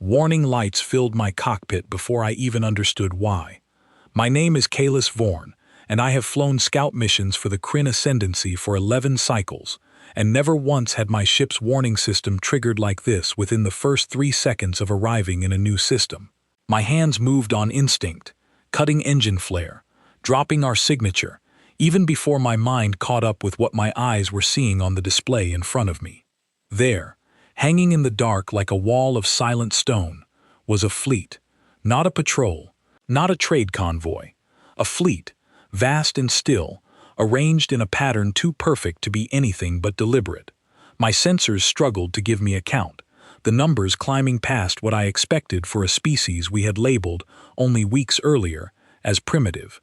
Warning lights filled my cockpit before I even understood why. My name is Kalis Vorn, and I have flown scout missions for the Kryn Ascendancy for 11 cycles, and never once had my ship's warning system triggered like this within the first 3 seconds of arriving in a new system. My hands moved on instinct, cutting engine flare, dropping our signature, even before my mind caught up with what my eyes were seeing on the display in front of me. There, hanging in the dark like a wall of silent stone, was a fleet, not a patrol, not a trade convoy, a fleet, vast and still, arranged in a pattern too perfect to be anything but deliberate. My sensors struggled to give me a count, the numbers climbing past what I expected for a species we had labeled, only weeks earlier, as primitive.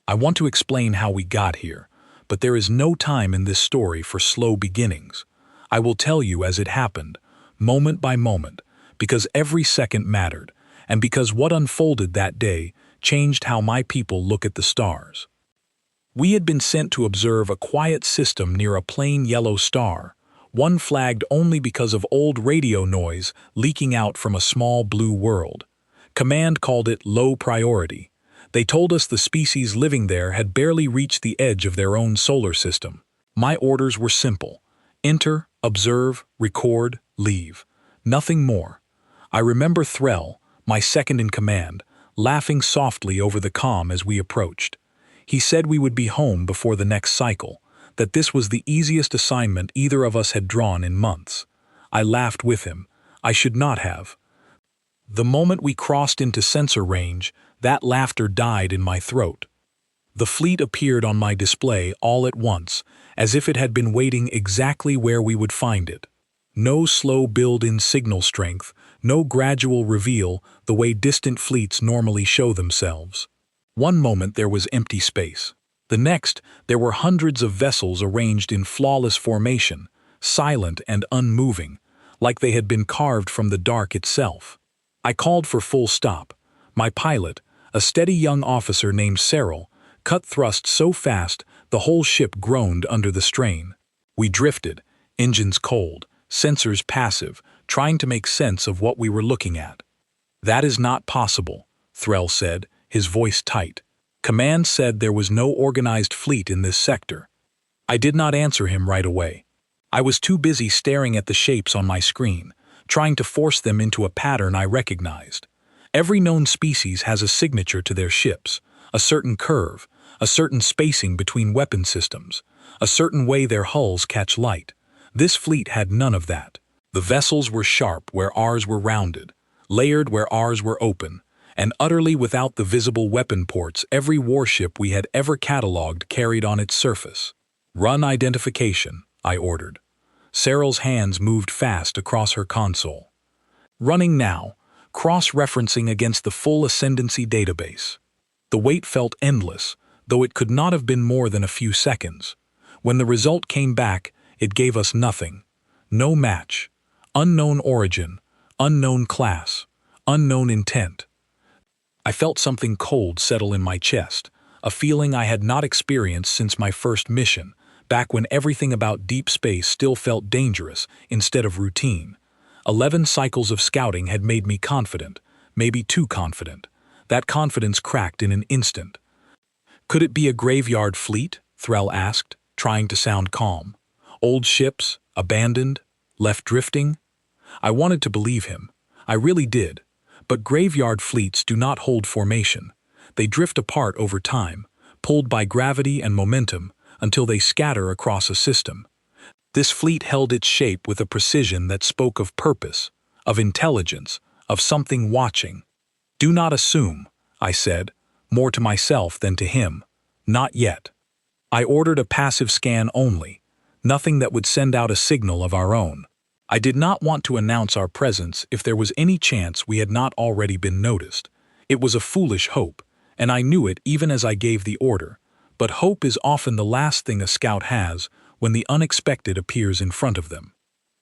I want to explain how we got here, but there is no time in this story for slow beginnings. I will tell you as it happened, moment by moment, because every second mattered, and because what unfolded that day changed how my people look at the stars. We had been sent to observe a quiet system near a plain yellow star, one flagged only because of old radio noise leaking out from a small blue world. Command called it low priority. They told us the species living there had barely reached the edge of their own solar system. My orders were simple. Enter, observe, record, leave. Nothing more. I remember Threll, my second in command, laughing softly over the comm as we approached. He said we would be home before the next cycle, that this was the easiest assignment either of us had drawn in months. I laughed with him. I should not have. The moment we crossed into sensor range, that laughter died in my throat. The fleet appeared on my display all at once, as if it had been waiting exactly where we would find it. No slow build-in signal strength, no gradual reveal the way distant fleets normally show themselves. One moment there was empty space. The next, there were hundreds of vessels arranged in flawless formation, silent and unmoving, like they had been carved from the dark itself. I called for full stop. My pilot, a steady young officer named Cyril, cut thrust so fast the whole ship groaned under the strain. We drifted, engines cold, sensors passive, trying to make sense of what we were looking at. "That is not possible," Threll said, his voice tight. "Command said there was no organized fleet in this sector." I did not answer him right away. I was too busy staring at the shapes on my screen, trying to force them into a pattern I recognized. Every known species has a signature to their ships, a certain curve, a certain spacing between weapon systems, a certain way their hulls catch light. This fleet had none of that. The vessels were sharp where ours were rounded, layered where ours were open, and utterly without the visible weapon ports every warship we had ever catalogued carried on its surface. "Run identification," I ordered. Cyril's hands moved fast across her console. Running now, cross-referencing against the full Ascendancy database. The wait felt endless, though it could not have been more than a few seconds. When the result came back, it gave us nothing. No match. Unknown origin. Unknown class. Unknown intent. I felt something cold settle in my chest, a feeling I had not experienced since my first mission, back when everything about deep space still felt dangerous instead of routine. 11 cycles of scouting had made me confident, maybe too confident. That confidence cracked in an instant. "Could it be a graveyard fleet?" Threll asked, trying to sound calm. "Old ships, abandoned, left drifting?" I wanted to believe him. I really did. But graveyard fleets do not hold formation. They drift apart over time, pulled by gravity and momentum, until they scatter across a system. This fleet held its shape with a precision that spoke of purpose, of intelligence, of something watching. "Do not assume," I said, more to myself than to him. "Not yet." I ordered a passive scan only, nothing that would send out a signal of our own. I did not want to announce our presence if there was any chance we had not already been noticed. It was a foolish hope, and I knew it even as I gave the order. But hope is often the last thing a scout has when the unexpected appears in front of them.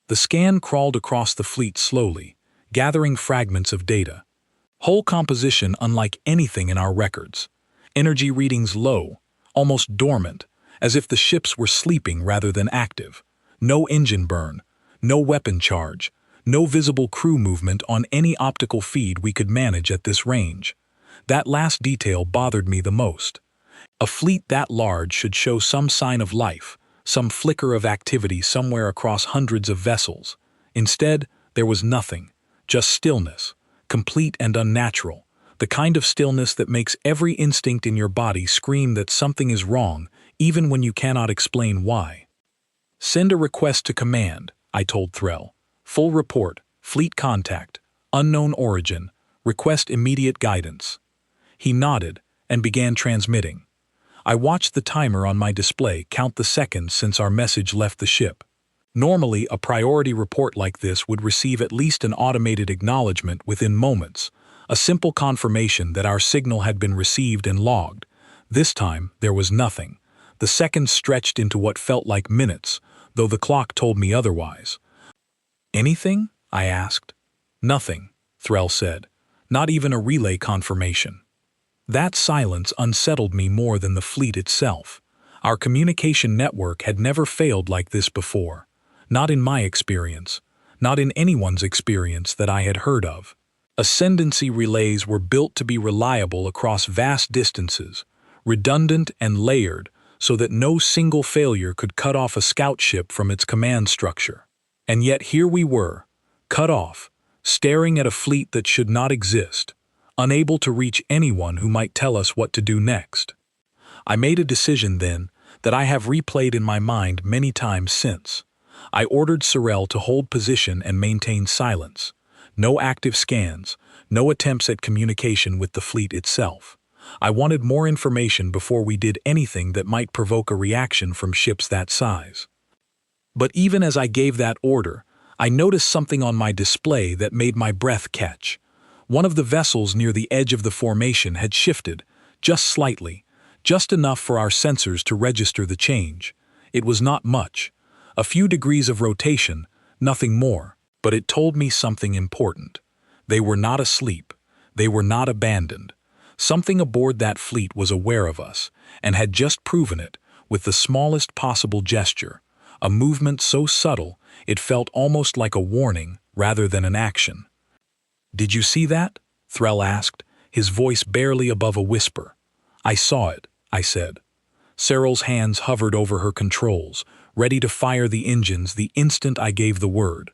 The scan crawled across the fleet slowly, gathering fragments of data. Whole composition unlike anything in our records. Energy readings low, almost dormant, as if the ships were sleeping rather than active. No engine burn, no weapon charge, No visible crew movement on any optical feed we could manage at this range. That last detail bothered me the most. A fleet that large should show some sign of life, some flicker of activity somewhere across hundreds of vessels. Instead, there was nothing, just stillness, complete and unnatural, the kind of stillness that makes every instinct in your body scream that something is wrong, even when you cannot explain why. "Send a request to command," I told Threll. "Full report, fleet contact, unknown origin, request immediate guidance." He nodded and began transmitting. I watched the timer on my display count the seconds since our message left the ship. Normally, a priority report like this would receive at least an automated acknowledgement within moments, a simple confirmation that our signal had been received and logged. This time, there was nothing. The seconds stretched into what felt like minutes, though the clock told me otherwise. "Anything?" I asked. "Nothing," Threll said. "Not even a relay confirmation." That silence unsettled me more than the fleet itself. Our communication network had never failed like this before. Not in my experience. Not in anyone's experience that I had heard of. Ascendancy relays were built to be reliable across vast distances, redundant and layered, so that no single failure could cut off a scout ship from its command structure. And yet here we were, cut off, staring at a fleet that should not exist, unable to reach anyone who might tell us what to do next. I made a decision then that I have replayed in my mind many times since. I ordered Sorel to hold position and maintain silence. No active scans, no attempts at communication with the fleet itself. I wanted more information before we did anything that might provoke a reaction from ships that size. But even as I gave that order, I noticed something on my display that made my breath catch. One of the vessels near the edge of the formation had shifted, just slightly, just enough for our sensors to register the change. It was not much. A few degrees of rotation, nothing more, but it told me something important. They were not asleep. They were not abandoned. Something aboard that fleet was aware of us, and had just proven it, with the smallest possible gesture, a movement so subtle it felt almost like a warning rather than an action. "Did you see that?" Threll asked, his voice barely above a whisper. "I saw it," I said. Cyril's hands hovered over her controls, ready to fire the engines the instant I gave the word.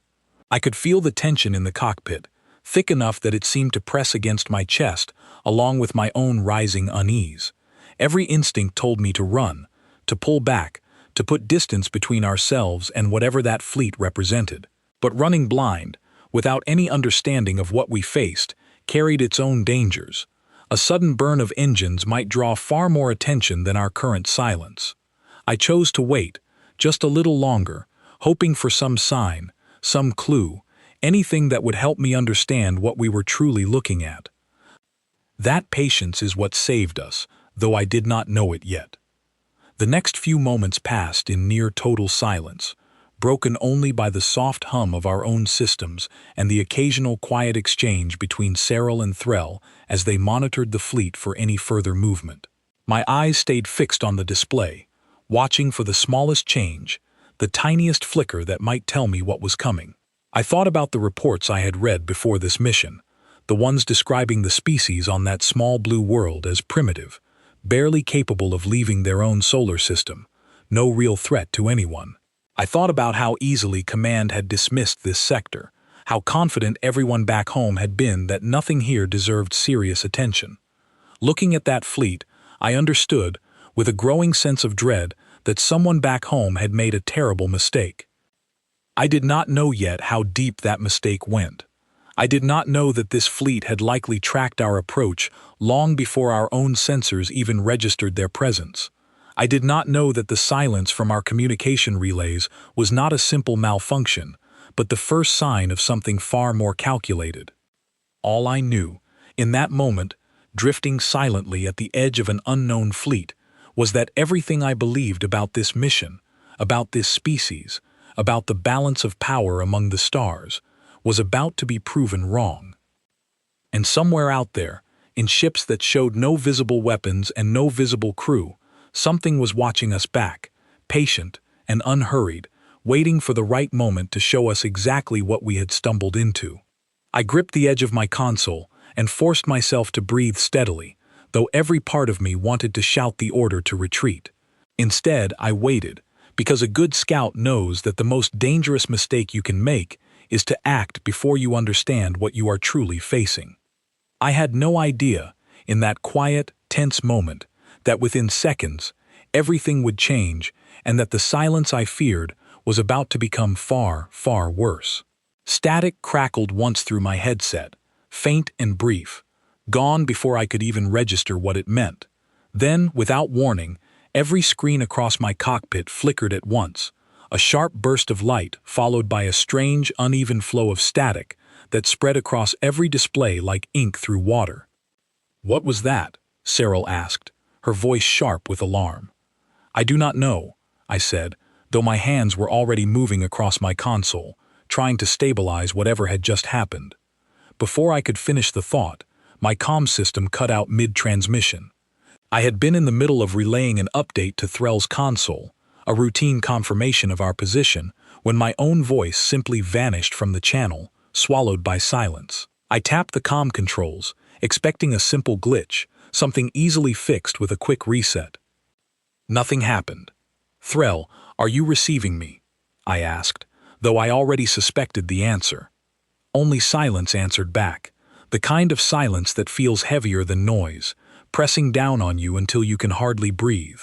I could feel the tension in the cockpit, thick enough that it seemed to press against my chest, along with my own rising unease. Every instinct told me to run, to pull back, to put distance between ourselves and whatever that fleet represented. But running blind, without any understanding of what we faced, carried its own dangers. A sudden burn of engines might draw far more attention than our current silence. I chose to wait, just a little longer, hoping for some sign, some clue, anything that would help me understand what we were truly looking at. That patience is what saved us, though I did not know it yet. The next few moments passed in near total silence, broken only by the soft hum of our own systems and the occasional quiet exchange between Cyril and Threll as they monitored the fleet for any further movement. My eyes stayed fixed on the display, watching for the smallest change, the tiniest flicker that might tell me what was coming. I thought about the reports I had read before this mission, the ones describing the species on that small blue world as primitive, barely capable of leaving their own solar system, no real threat to anyone. I thought about how easily Command had dismissed this sector, how confident everyone back home had been that nothing here deserved serious attention. Looking at that fleet, I understood, with a growing sense of dread, that someone back home had made a terrible mistake. I did not know yet how deep that mistake went. I did not know that this fleet had likely tracked our approach long before our own sensors even registered their presence. I did not know that the silence from our communication relays was not a simple malfunction, but the first sign of something far more calculated. All I knew, in that moment, drifting silently at the edge of an unknown fleet, was that everything I believed about this mission, about this species, about the balance of power among the stars, was about to be proven wrong. And somewhere out there, in ships that showed no visible weapons and no visible crew, something was watching us back, patient and unhurried, waiting for the right moment to show us exactly what we had stumbled into. I gripped the edge of my console and forced myself to breathe steadily, though every part of me wanted to shout the order to retreat. Instead, I waited, because a good scout knows that the most dangerous mistake you can make is to act before you understand what you are truly facing. I had no idea, in that quiet, tense moment, that within seconds, everything would change and that the silence I feared was about to become far, far worse. Static crackled once through my headset, faint and brief, gone before I could even register what it meant. Then, without warning, every screen across my cockpit flickered at once, a sharp burst of light followed by a strange, uneven flow of static that spread across every display like ink through water. "What was that?" Cyril asked, her voice sharp with alarm. "I do not know," I said, though my hands were already moving across my console, trying to stabilize whatever had just happened. Before I could finish the thought, my comm system cut out mid-transmission. I had been in the middle of relaying an update to Threll's console, a routine confirmation of our position, when my own voice simply vanished from the channel, swallowed by silence. I tapped the comm controls, expecting a simple glitch, something easily fixed with a quick reset. Nothing happened. "Threll, are you receiving me?" I asked, though I already suspected the answer. Only silence answered back, the kind of silence that feels heavier than noise, pressing down on you until you can hardly breathe.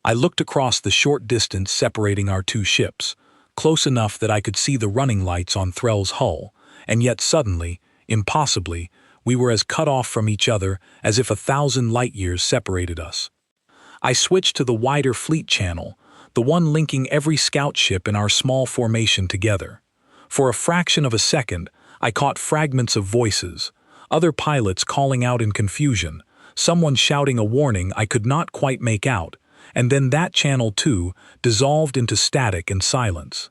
I looked across the short distance separating our two ships, close enough that I could see the running lights on Threll's hull, and yet suddenly, impossibly, we were as cut off from each other as if 1,000 light-years separated us. I switched to the wider fleet channel, the one linking every scout ship in our small formation together. For a fraction of a second, I caught fragments of voices, other pilots calling out in confusion, someone shouting a warning I could not quite make out, and then that channel too dissolved into static and silence.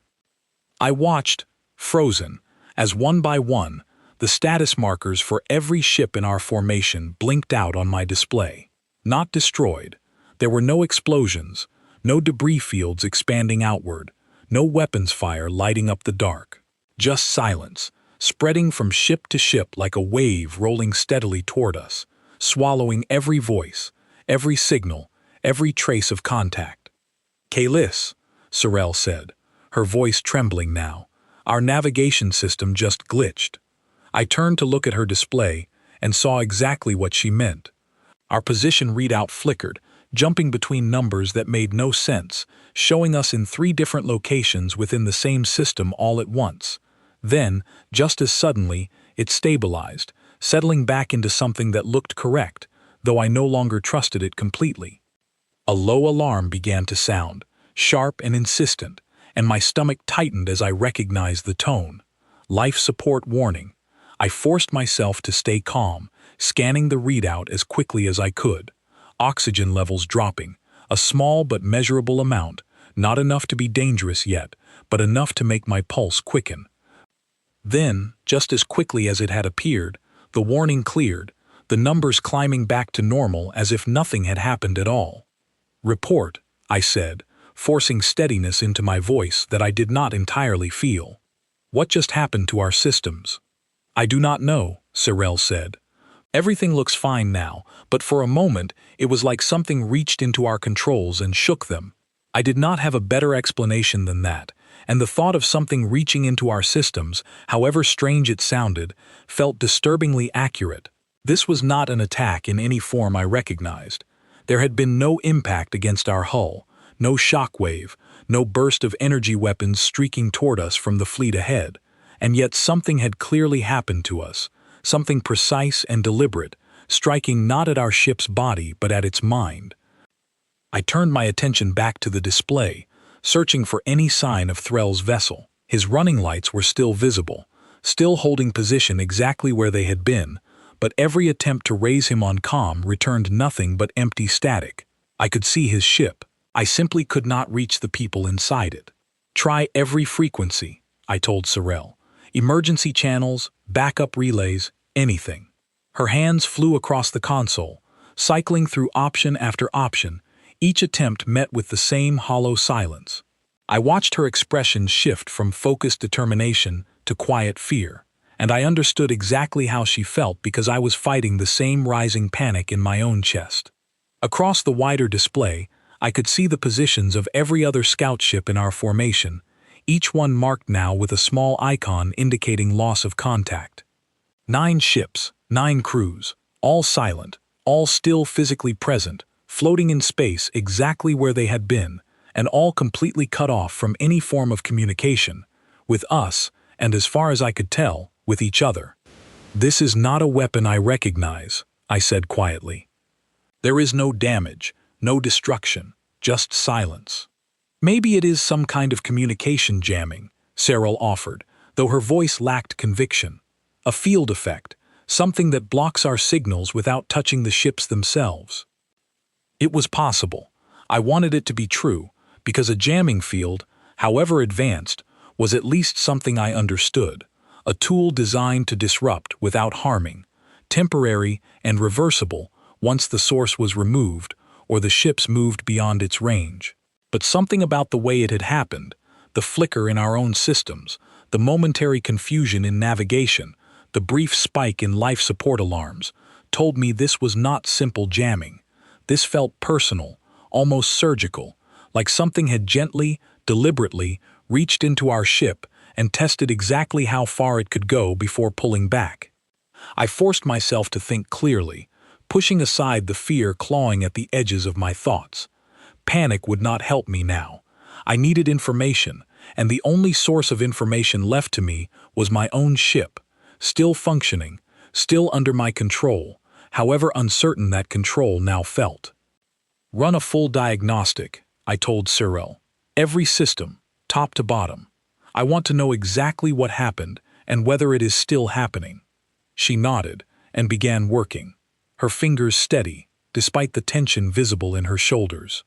I watched, frozen, as one by one, the status markers for every ship in our formation blinked out on my display. Not destroyed. There were no explosions, no debris fields expanding outward, no weapons fire lighting up the dark. Just silence, spreading from ship to ship like a wave rolling steadily toward us, swallowing every voice, every signal, every trace of contact. "Kalis," Sorel said, her voice trembling now, "our navigation system just glitched." I turned to look at her display and saw exactly what she meant. Our position readout flickered, jumping between numbers that made no sense, showing us in 3 different locations within the same system all at once. Then, just as suddenly, it stabilized, settling back into something that looked correct, though I no longer trusted it completely. A low alarm began to sound, sharp and insistent, and my stomach tightened as I recognized the tone. Life support warning. I forced myself to stay calm, scanning the readout as quickly as I could. Oxygen levels dropping, a small but measurable amount, not enough to be dangerous yet, but enough to make my pulse quicken. Then, just as quickly as it had appeared, the warning cleared, the numbers climbing back to normal as if nothing had happened at all. "Report," I said, forcing steadiness into my voice that I did not entirely feel. "What just happened to our systems?" "I do not know," Sorel said. "Everything looks fine now, but for a moment it was like something reached into our controls and shook them." I did not have a better explanation than that, and the thought of something reaching into our systems, however strange it sounded, felt disturbingly accurate. This was not an attack in any form I recognized. There had been no impact against our hull, no shockwave, no burst of energy weapons streaking toward us from the fleet ahead, and yet something had clearly happened to us, something precise and deliberate, striking not at our ship's body but at its mind. I turned my attention back to the display, searching for any sign of Threll's vessel. His running lights were still visible, still holding position exactly where they had been, but every attempt to raise him on comm returned nothing but empty static. I could see his ship. I simply could not reach the people inside it. "Try every frequency," I told Sorel. "Emergency channels, backup relays, anything." Her hands flew across the console, cycling through option after option, each attempt met with the same hollow silence. I watched her expression shift from focused determination to quiet fear, and I understood exactly how she felt because I was fighting the same rising panic in my own chest. Across the wider display, I could see the positions of every other scout ship in our formation, each one marked now with a small icon indicating loss of contact. 9 ships, 9 crews, all silent, all still physically present, floating in space exactly where they had been, and all completely cut off from any form of communication, with us, and as far as I could tell, with each other. "This is not a weapon I recognize," I said quietly. "There is no damage, no destruction, just silence." "Maybe it is some kind of communication jamming," Cyril offered, though her voice lacked conviction. "A field effect, something that blocks our signals without touching the ships themselves." It was possible. I wanted it to be true, because a jamming field, however advanced, was at least something I understood, a tool designed to disrupt without harming, temporary and reversible once the source was removed or the ships moved beyond its range. But something about the way it had happened, the flicker in our own systems, the momentary confusion in navigation, the brief spike in life support alarms, told me this was not simple jamming. This felt personal, almost surgical, like something had gently, deliberately reached into our ship and tested exactly how far it could go before pulling back. I forced myself to think clearly, pushing aside the fear clawing at the edges of my thoughts. Panic would not help me now. I needed information, and the only source of information left to me was my own ship, still functioning, still under my control, however uncertain that control now felt. "Run a full diagnostic," I told Cyril. "Every system, top to bottom. I want to know exactly what happened and whether it is still happening." She nodded and began working, her fingers steady, despite the tension visible in her shoulders.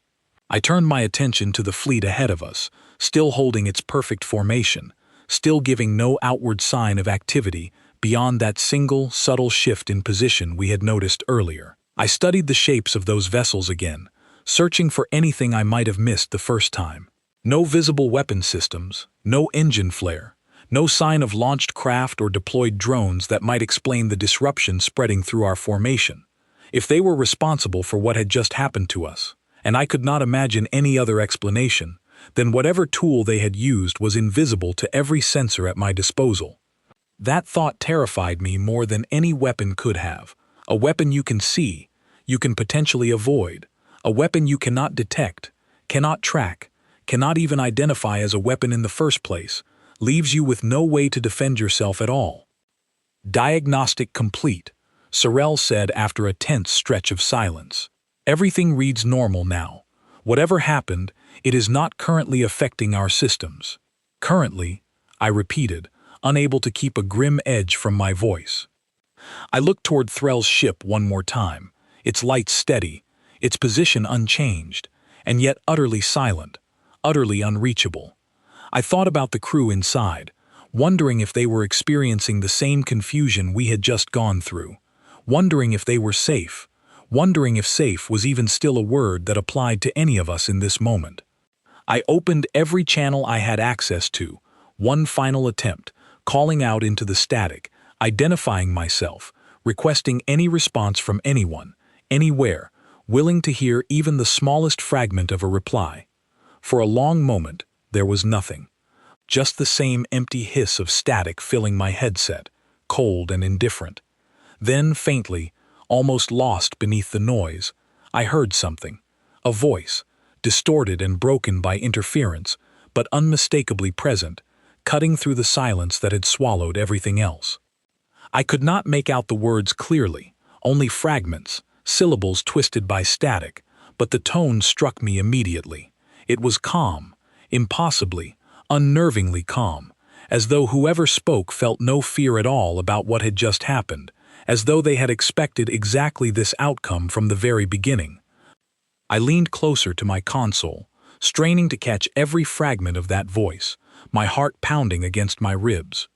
I turned my attention to the fleet ahead of us, still holding its perfect formation, still giving no outward sign of activity beyond that single, subtle shift in position we had noticed earlier. I studied the shapes of those vessels again, searching for anything I might have missed the first time. No visible weapon systems, no engine flare, no sign of launched craft or deployed drones that might explain the disruption spreading through our formation. If they were responsible for what had just happened to us, and I could not imagine any other explanation, then whatever tool they had used was invisible to every sensor at my disposal. That thought terrified me more than any weapon could have. A weapon you can see, you can potentially avoid. A weapon you cannot detect, cannot track, cannot even identify as a weapon in the first place, leaves you with no way to defend yourself at all. "Diagnostic complete," Cyril said after a tense stretch of silence. "Everything reads normal now. Whatever happened, it is not currently affecting our systems." "Currently," I repeated, unable to keep a grim edge from my voice. I looked toward Threll's ship one more time, its lights steady, its position unchanged, and yet utterly silent, utterly unreachable. I thought about the crew inside, wondering if they were experiencing the same confusion we had just gone through, wondering if they were safe, wondering if safe was even still a word that applied to any of us in this moment. I opened every channel I had access to, one final attempt, calling out into the static, identifying myself, requesting any response from anyone, anywhere, willing to hear even the smallest fragment of a reply. For a long moment, there was nothing. Just the same empty hiss of static filling my headset, cold and indifferent. Then, faintly, almost lost beneath the noise, I heard something. A voice, distorted and broken by interference, but unmistakably present, cutting through the silence that had swallowed everything else. I could not make out the words clearly, only fragments, syllables twisted by static, but the tone struck me immediately. It was calm, impossibly, unnervingly calm, as though whoever spoke felt no fear at all about what had just happened, as though they had expected exactly this outcome from the very beginning. I leaned closer to my console, straining to catch every fragment of that voice, my heart pounding against my ribs.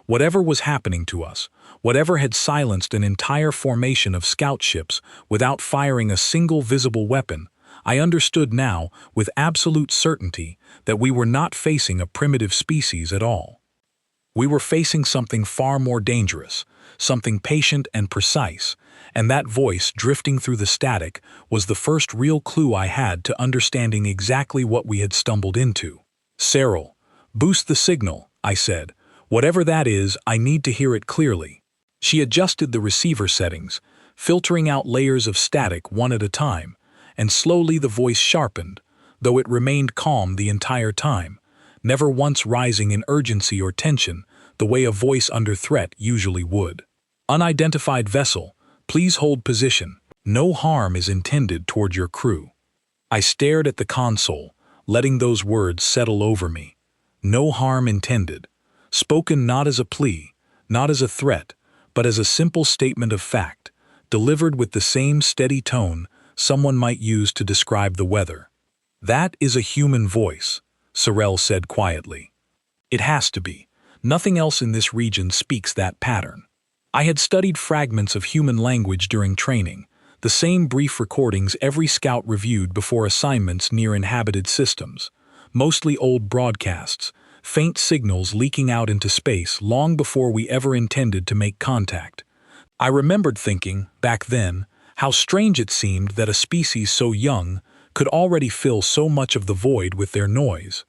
Whatever was happening to us, whatever had silenced an entire formation of scout ships without firing a single visible weapon, I understood now, with absolute certainty, that we were not facing a primitive species at all. We were facing something far more dangerous, something patient and precise, and that voice drifting through the static was the first real clue I had to understanding exactly what we had stumbled into. "Cyril, boost the signal," I said. "Whatever that is, I need to hear it clearly." She adjusted the receiver settings, filtering out layers of static one at a time, and slowly the voice sharpened, though it remained calm the entire time, never once rising in urgency or tension the way a voice under threat usually would. "Unidentified vessel, please hold position. No harm is intended toward your crew." I stared at the console, letting those words settle over me. No harm intended. Spoken not as a plea, not as a threat, but as a simple statement of fact, delivered with the same steady tone someone might use to describe the weather. "That is a human voice," Sorel said quietly. "It has to be. Nothing else in this region speaks that pattern." I had studied fragments of human language during training, the same brief recordings every scout reviewed before assignments near inhabited systems, mostly old broadcasts, faint signals leaking out into space long before we ever intended to make contact. I remembered thinking, back then, how strange it seemed that a species so young could already fill so much of the void with their noise.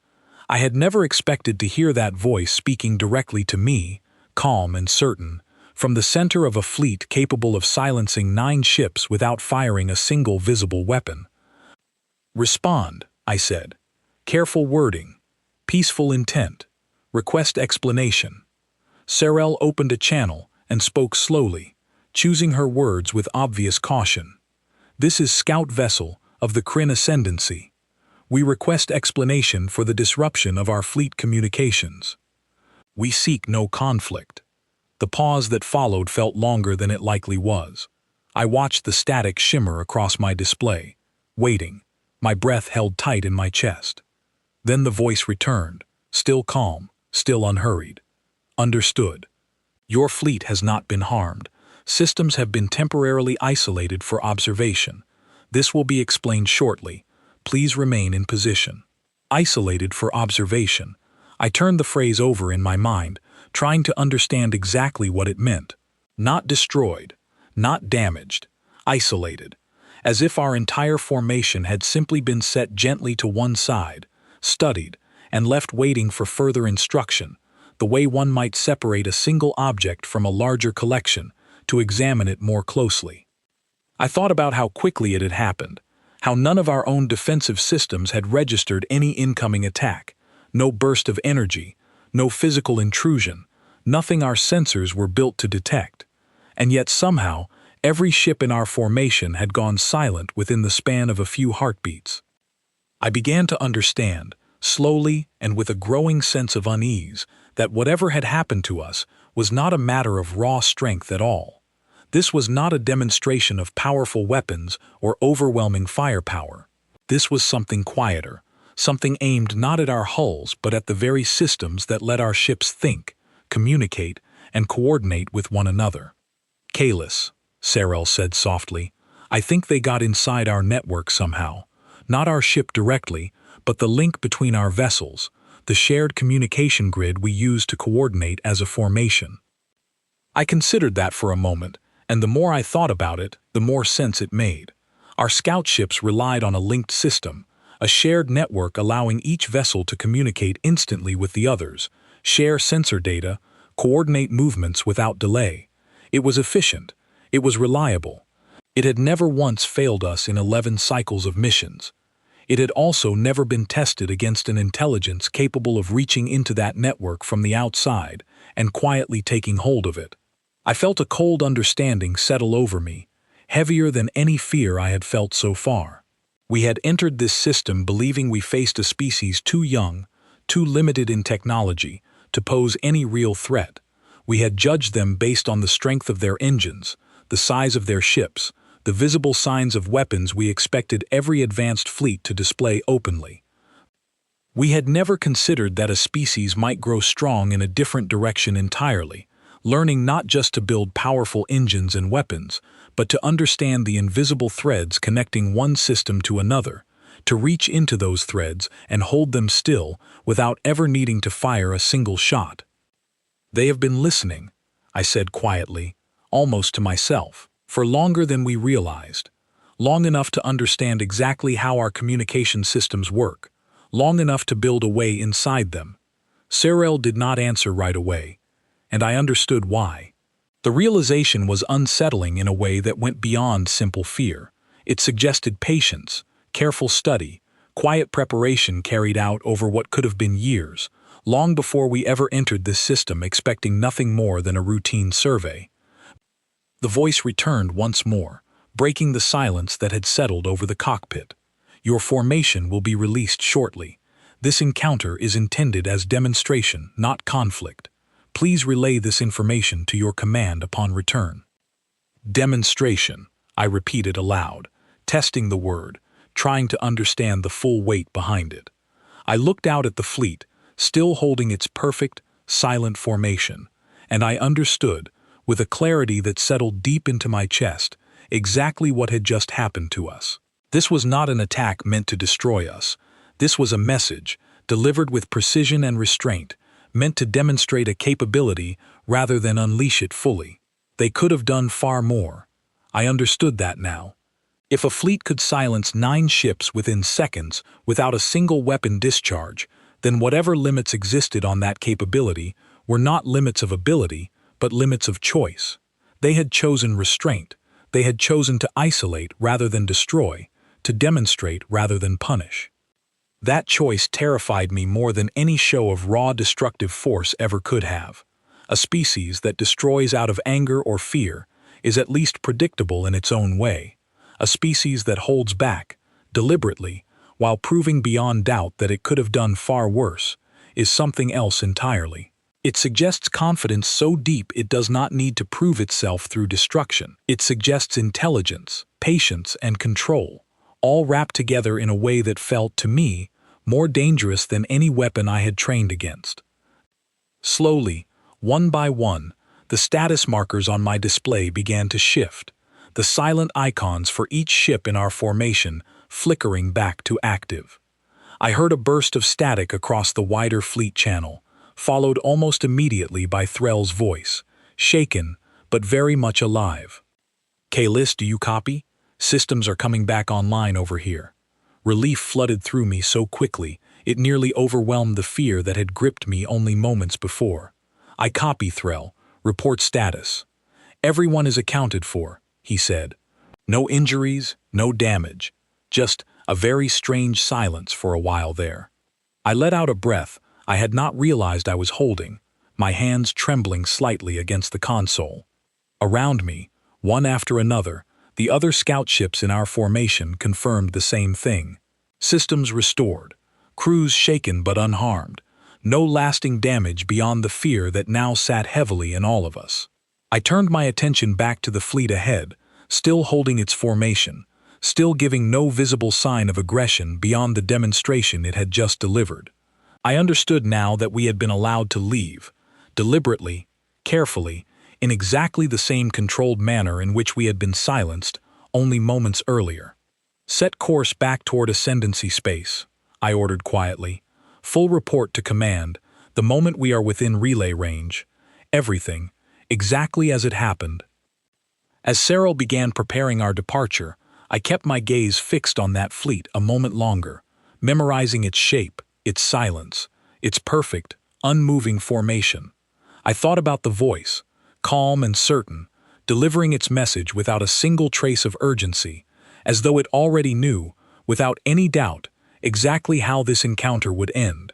I had never expected to hear that voice speaking directly to me, calm and certain, from the center of a fleet capable of silencing 9 ships without firing a single visible weapon. "Respond," I said. "Careful wording. Peaceful intent. Request explanation." Sorel opened a channel and spoke slowly, choosing her words with obvious caution. "This is Scout Vessel of the Kryn Ascendancy. We request explanation for the disruption of our fleet communications. We seek no conflict." The pause that followed felt longer than it likely was. I watched the static shimmer across my display, waiting, my breath held tight in my chest. Then the voice returned, still calm, still unhurried. "Understood. Your fleet has not been harmed. Systems have been temporarily isolated for observation. This will be explained shortly. Please remain in position." Isolated for observation. I turned the phrase over in my mind, trying to understand exactly what it meant. Not destroyed, not damaged, isolated, as if our entire formation had simply been set gently to one side, studied, and left waiting for further instruction, the way one might separate a single object from a larger collection to examine it more closely. I thought about how quickly it had happened, how none of our own defensive systems had registered any incoming attack, no burst of energy, no physical intrusion, nothing our sensors were built to detect. And yet somehow, every ship in our formation had gone silent within the span of a few heartbeats. I began to understand, slowly and with a growing sense of unease, that whatever had happened to us was not a matter of raw strength at all. This was not a demonstration of powerful weapons or overwhelming firepower. This was something quieter, something aimed not at our hulls but at the very systems that let our ships think, communicate, and coordinate with one another. "Kalis," Sorel said softly, "I think they got inside our network somehow. Not our ship directly, but the link between our vessels, the shared communication grid we use to coordinate as a formation." I considered that for a moment, and the more I thought about it, the more sense it made. Our scout ships relied on a linked system, a shared network allowing each vessel to communicate instantly with the others, share sensor data, coordinate movements without delay. It was efficient. It was reliable. It had never once failed us in 11 cycles of missions. It had also never been tested against an intelligence capable of reaching into that network from the outside and quietly taking hold of it. I felt a cold understanding settle over me, heavier than any fear I had felt so far. We had entered this system believing we faced a species too young, too limited in technology, to pose any real threat. We had judged them based on the strength of their engines, the size of their ships, the visible signs of weapons we expected every advanced fleet to display openly. We had never considered that a species might grow strong in a different direction entirely, learning not just to build powerful engines and weapons, but to understand the invisible threads connecting one system to another, to reach into those threads and hold them still without ever needing to fire a single shot. "They have been listening," I said quietly, almost to myself, "for longer than we realized. Long enough to understand exactly how our communication systems work, long enough to build a way inside them." Sarel did not answer right away, and I understood why. The realization was unsettling in a way that went beyond simple fear. It suggested patience, careful study, quiet preparation carried out over what could have been years, long before we ever entered this system expecting nothing more than a routine survey. The voice returned once more, breaking the silence that had settled over the cockpit. "Your formation will be released shortly. This encounter is intended as demonstration, not conflict. Please relay this information to your command upon return." Demonstration, I repeated aloud, testing the word, trying to understand the full weight behind it. I looked out at the fleet, still holding its perfect, silent formation, and I understood, with a clarity that settled deep into my chest, exactly what had just happened to us. This was not an attack meant to destroy us. This was a message, delivered with precision and restraint, meant to demonstrate a capability rather than unleash it fully. They could have done far more. I understood that now. If a fleet could silence 9 ships within seconds without a single weapon discharge, then whatever limits existed on that capability were not limits of ability, but limits of choice. They had chosen restraint. They had chosen to isolate rather than destroy, to demonstrate rather than punish. That choice terrified me more than any show of raw destructive force ever could have. A species that destroys out of anger or fear is at least predictable in its own way. A species that holds back, deliberately, while proving beyond doubt that it could have done far worse, is something else entirely. It suggests confidence so deep it does not need to prove itself through destruction. It suggests intelligence, patience, and control, all wrapped together in a way that felt, to me, more dangerous than any weapon I had trained against. Slowly, one by one, the status markers on my display began to shift, the silent icons for each ship in our formation flickering back to active. I heard a burst of static across the wider fleet channel, followed almost immediately by Threll's voice, shaken but very much alive. "Kalis, do you copy? Systems are coming back online over here." Relief flooded through me so quickly, it nearly overwhelmed the fear that had gripped me only moments before. "I copy, Threll. Report status." "Everyone is accounted for," he said. "No injuries, no damage. Just a very strange silence for a while there." I let out a breath I had not realized I was holding, my hands trembling slightly against the console. Around me, one after another, the other scout ships in our formation confirmed the same thing. Systems restored, crews shaken but unharmed, no lasting damage beyond the fear that now sat heavily in all of us. I turned my attention back to the fleet ahead, still holding its formation, still giving no visible sign of aggression beyond the demonstration it had just delivered. I understood now that we had been allowed to leave, deliberately, carefully, in exactly the same controlled manner in which we had been silenced only moments earlier. "Set course back toward Ascendancy space," I ordered quietly. "Full report to command, the moment we are within relay range. Everything, exactly as it happened." As Sarel began preparing our departure, I kept my gaze fixed on that fleet a moment longer, memorizing its shape, its silence, its perfect, unmoving formation. I thought about the voice, calm and certain, delivering its message without a single trace of urgency, as though it already knew, without any doubt, exactly how this encounter would end.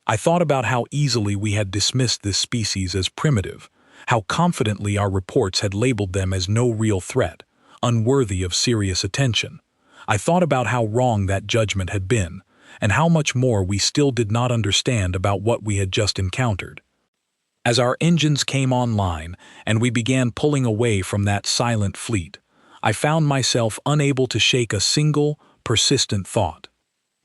I thought about how easily we had dismissed this species as primitive, how confidently our reports had labeled them as no real threat, unworthy of serious attention. I thought about how wrong that judgment had been, and how much more we still did not understand about what we had just encountered. As our engines came online and we began pulling away from that silent fleet, I found myself unable to shake a single, persistent thought.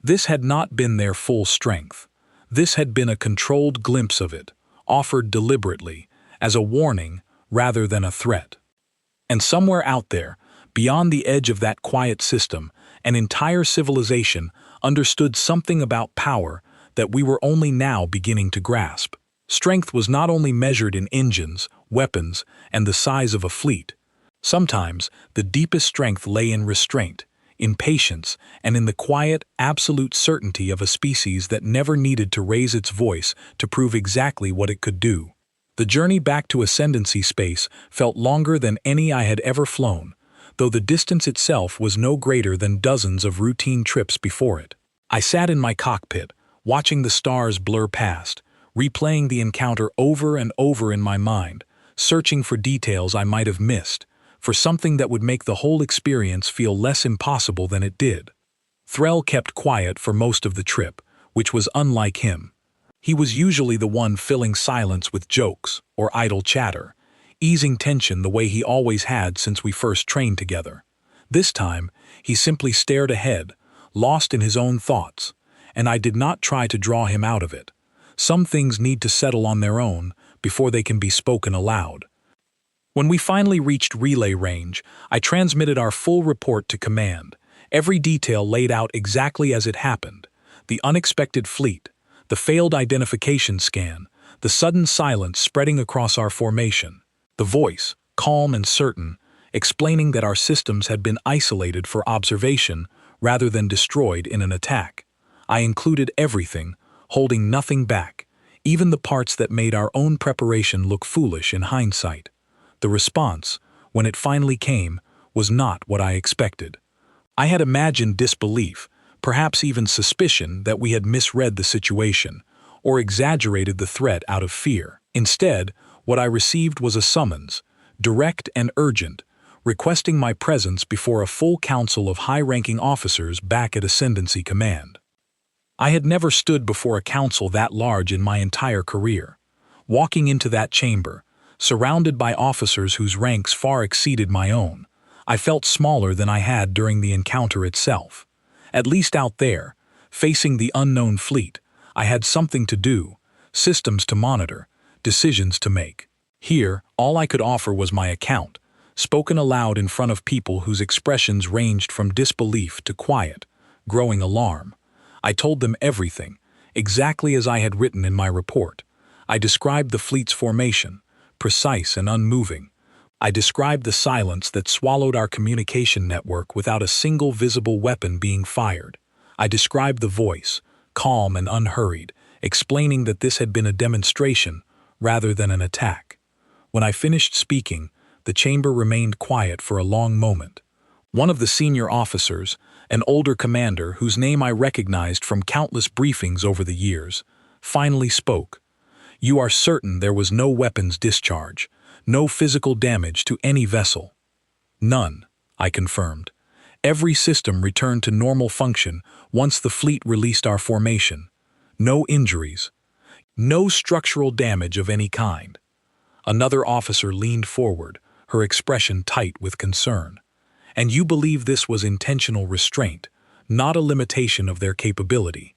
This had not been their full strength. This had been a controlled glimpse of it, offered deliberately, as a warning rather than a threat. And somewhere out there, beyond the edge of that quiet system, an entire civilization understood something about power that we were only now beginning to grasp. Strength was not only measured in engines, weapons, and the size of a fleet. Sometimes, the deepest strength lay in restraint, in patience, and in the quiet, absolute certainty of a species that never needed to raise its voice to prove exactly what it could do. The journey back to Ascendancy space felt longer than any I had ever flown, though the distance itself was no greater than dozens of routine trips before it. I sat in my cockpit, watching the stars blur past, replaying the encounter over and over in my mind, searching for details I might have missed, for something that would make the whole experience feel less impossible than it did. Threll kept quiet for most of the trip, which was unlike him. He was usually the one filling silence with jokes or idle chatter, easing tension the way he always had since we first trained together. This time, he simply stared ahead, lost in his own thoughts, and I did not try to draw him out of it. Some things need to settle on their own before they can be spoken aloud. When we finally reached relay range, I transmitted our full report to command, every detail laid out exactly as it happened: the unexpected fleet, the failed identification scan, the sudden silence spreading across our formation, the voice, calm and certain, explaining that our systems had been isolated for observation rather than destroyed in an attack. I included everything, holding nothing back, even the parts that made our own preparation look foolish in hindsight. The response, when it finally came, was not what I expected. I had imagined disbelief, perhaps even suspicion that we had misread the situation, or exaggerated the threat out of fear. Instead, what I received was a summons, direct and urgent, requesting my presence before a full council of high-ranking officers back at Ascendancy Command. I had never stood before a council that large in my entire career. Walking into that chamber, surrounded by officers whose ranks far exceeded my own, I felt smaller than I had during the encounter itself. At least out there, facing the unknown fleet, I had something to do, systems to monitor, decisions to make. Here, all I could offer was my account, spoken aloud in front of people whose expressions ranged from disbelief to quiet, growing alarm. I told them everything, exactly as I had written in my report. I described the fleet's formation, precise and unmoving. I described the silence that swallowed our communication network without a single visible weapon being fired. I described the voice, calm and unhurried, explaining that this had been a demonstration rather than an attack. When I finished speaking, the chamber remained quiet for a long moment. One of the senior officers, an older commander whose name I recognized from countless briefings over the years, finally spoke. "You are certain there was no weapons discharge, no physical damage to any vessel?" "None," I confirmed. "Every system returned to normal function once the fleet released our formation. No injuries. No structural damage of any kind." Another officer leaned forward, her expression tight with concern. "And you believe this was intentional restraint, not a limitation of their capability?"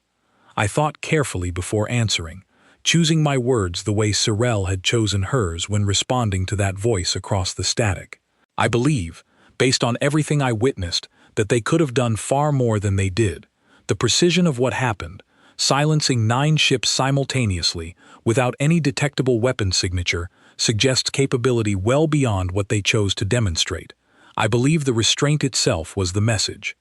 I thought carefully before answering, choosing my words the way Sorel had chosen hers when responding to that voice across the static. "I believe, based on everything I witnessed, that they could have done far more than they did. The precision of what happened, silencing 9 ships simultaneously without any detectable weapon signature, suggests capability well beyond what they chose to demonstrate. I believe the restraint itself was the message."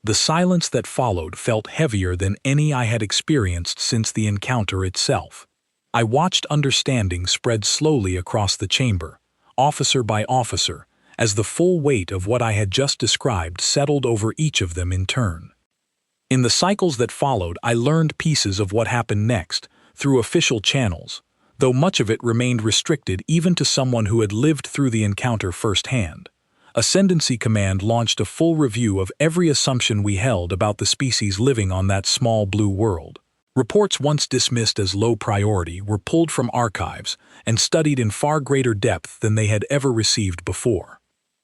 The silence that followed felt heavier than any I had experienced since the encounter itself. I watched understanding spread slowly across the chamber, officer by officer, as the full weight of what I had just described settled over each of them in turn. In the cycles that followed, I learned pieces of what happened next, through official channels, though much of it remained restricted even to someone who had lived through the encounter firsthand. Ascendancy Command launched a full review of every assumption we held about the species living on that small blue world. Reports once dismissed as low priority were pulled from archives and studied in far greater depth than they had ever received before.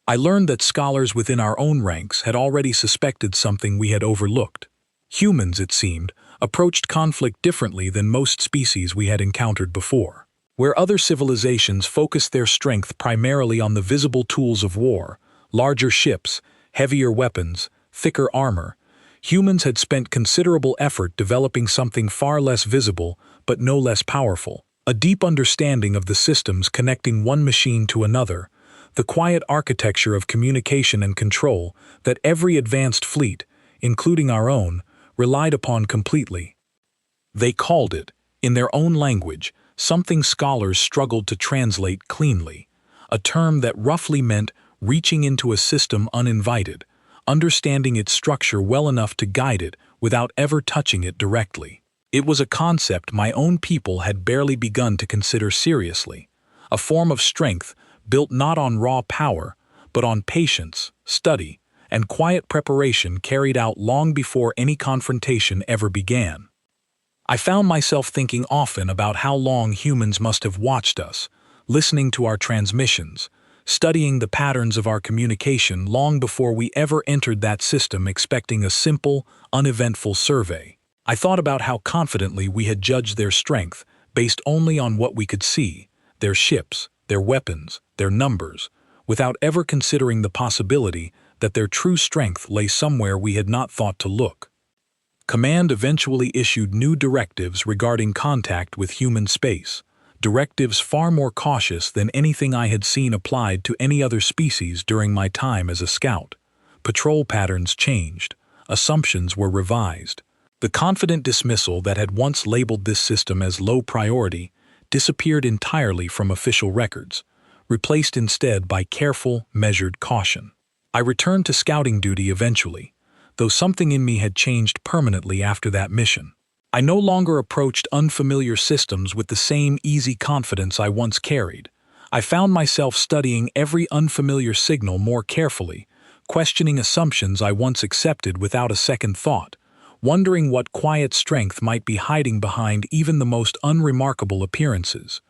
I learned that scholars within our own ranks had already suspected something we had overlooked. Humans, it seemed, approached conflict differently than most species we had encountered before. Where other civilizations focused their strength primarily on the visible tools of war, larger ships, heavier weapons, thicker armor, humans had spent considerable effort developing something far less visible but no less powerful. A deep understanding of the systems connecting one machine to another, the quiet architecture of communication and control that every advanced fleet, including our own, relied upon completely. They called it, in their own language, something scholars struggled to translate cleanly, a term that roughly meant reaching into a system uninvited, understanding its structure well enough to guide it without ever touching it directly. It was a concept my own people had barely begun to consider seriously, a form of strength built not on raw power, but on patience, study, and quiet preparation carried out long before any confrontation ever began. I found myself thinking often about how long humans must have watched us, listening to our transmissions, studying the patterns of our communication long before we ever entered that system expecting a simple, uneventful survey. I thought about how confidently we had judged their strength based only on what we could see, their ships, their weapons, their numbers, without ever considering the possibility that their true strength lay somewhere we had not thought to look. Command eventually issued new directives regarding contact with human space, directives far more cautious than anything I had seen applied to any other species during my time as a scout. Patrol patterns changed, assumptions were revised. The confident dismissal that had once labeled this system as low priority disappeared entirely from official records, replaced instead by careful, measured caution. I returned to scouting duty eventually, though something in me had changed permanently after that mission. I no longer approached unfamiliar systems with the same easy confidence I once carried. I found myself studying every unfamiliar signal more carefully, questioning assumptions I once accepted without a second thought, wondering what quiet strength might be hiding behind even the most unremarkable appearances.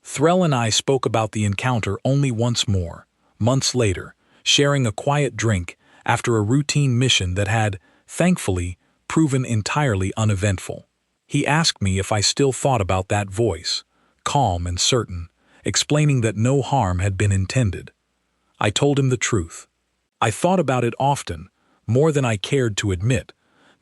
Threll and I spoke about the encounter only once more, months later, sharing a quiet drink after a routine mission that had, thankfully, proven entirely uneventful. He asked me if I still thought about that voice, calm and certain, explaining that no harm had been intended. I told him the truth. I thought about it often, more than I cared to admit,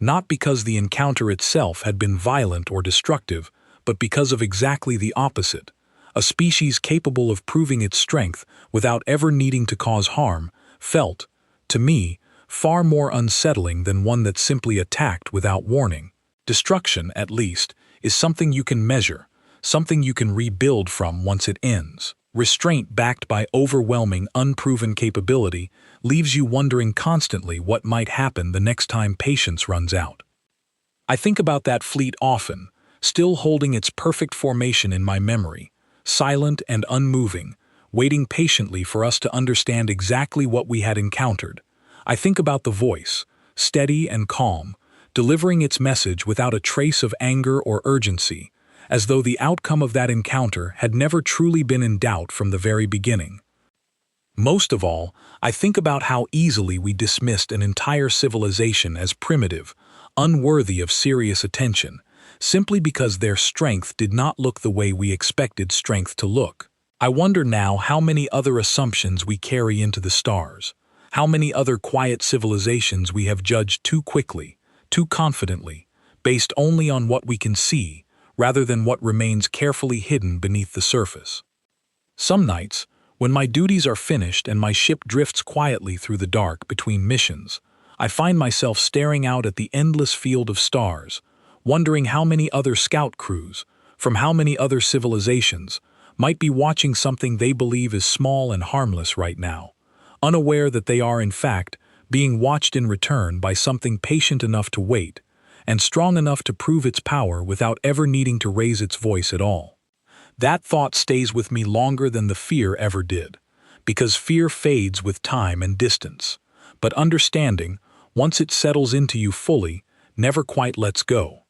not because the encounter itself had been violent or destructive, but because of exactly the opposite. A species capable of proving its strength without ever needing to cause harm felt, to me, far more unsettling than one that simply attacked without warning. Destruction, at least, is something you can measure, something you can rebuild from once it ends. Restraint backed by overwhelming, unproven capability leaves you wondering constantly what might happen the next time patience runs out. I think about that fleet often, still holding its perfect formation in my memory, silent and unmoving, waiting patiently for us to understand exactly what we had encountered. I think about the voice, steady and calm, delivering its message without a trace of anger or urgency, as though the outcome of that encounter had never truly been in doubt from the very beginning. Most of all, I think about how easily we dismissed an entire civilization as primitive, unworthy of serious attention, simply because their strength did not look the way we expected strength to look. I wonder now how many other assumptions we carry into the stars, how many other quiet civilizations we have judged too quickly, too confidently, based only on what we can see, rather than what remains carefully hidden beneath the surface. Some nights, when my duties are finished and my ship drifts quietly through the dark between missions, I find myself staring out at the endless field of stars, wondering how many other scout crews, from how many other civilizations, might be watching something they believe is small and harmless right now, unaware that they are, in fact, being watched in return by something patient enough to wait, and strong enough to prove its power without ever needing to raise its voice at all. That thought stays with me longer than the fear ever did, because fear fades with time and distance, but understanding, once it settles into you fully, never quite lets go.